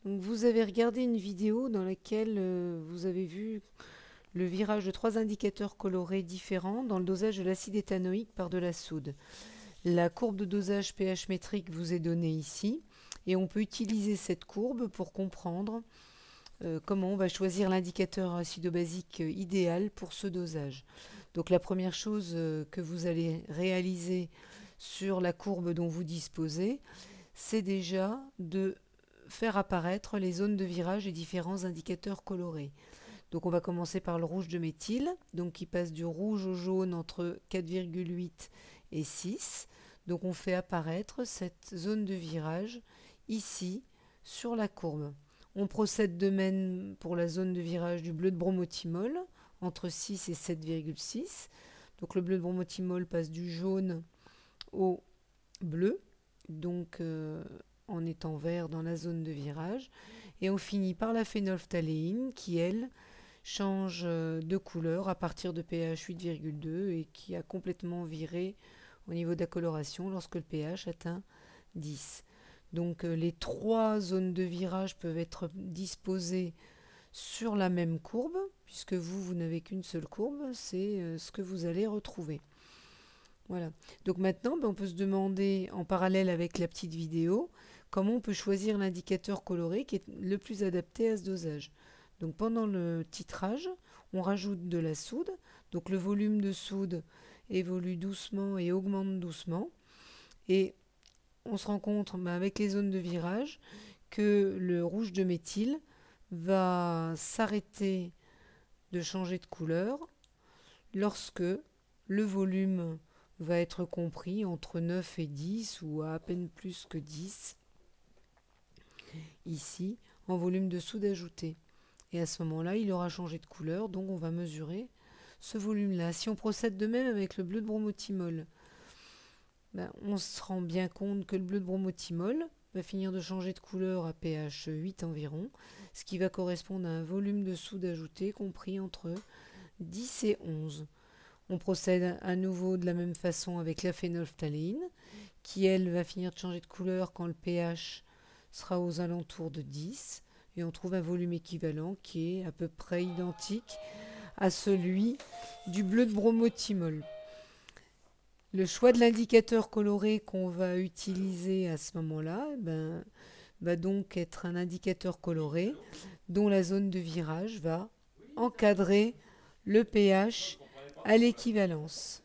Donc vous avez regardé une vidéo dans laquelle vous avez vu le virage de 3 indicateurs colorés différents dans le dosage de l'acide éthanoïque par de la soude. La courbe de dosage pH métrique vous est donnée ici et on peut utiliser cette courbe pour comprendre comment on va choisir l'indicateur acido-basique idéal pour ce dosage. Donc la première chose que vous allez réaliser sur la courbe dont vous disposez, c'est déjà de faire apparaître les zones de virage et différents indicateurs colorés. Donc on va commencer par le rouge de méthyle, donc qui passe du rouge au jaune entre 4,8 et 6. Donc on fait apparaître cette zone de virage ici sur la courbe. On procède de même pour la zone de virage du bleu de bromothymol entre 6 et 7,6. Donc le bleu de bromothymol passe du jaune au bleu, donc en étant vert dans la zone de virage. Et on finit par la phénylphtaléine qui, elle, change de couleur à partir de pH 8,2 et qui a complètement viré au niveau de la coloration lorsque le pH atteint 10. Donc les trois zones de virage peuvent être disposées sur la même courbe, puisque vous n'avez qu'une seule courbe, c'est ce que vous allez retrouver. Voilà. Donc maintenant, on peut se demander, en parallèle avec la petite vidéo, comment on peut choisir l'indicateur coloré qui est le plus adapté à ce dosage. Donc pendant le titrage, on rajoute de la soude. Donc le volume de soude évolue doucement et augmente doucement. Et on se rend compte avec les zones de virage que le rouge de méthyle va s'arrêter de changer de couleur lorsque le volume va être compris entre 9 et 10 ou à peine plus que 10 ici en volume de soude ajouté. Et à ce moment-là, il aura changé de couleur, donc on va mesurer ce volume-là. Si on procède de même avec le bleu de bromothymol, on se rend bien compte que le bleu de bromothymol va finir de changer de couleur à pH 8 environ, ce qui va correspondre à un volume de soude ajouté compris entre 10 et 11. On procède à nouveau de la même façon avec la phénylphtaléine, qui elle va finir de changer de couleur quand le pH sera aux alentours de 10, et on trouve un volume équivalent qui est à peu près identique à celui du bleu de bromothymol. Le choix de l'indicateur coloré qu'on va utiliser à ce moment-là va donc être un indicateur coloré dont la zone de virage va encadrer le pH à l'équivalence.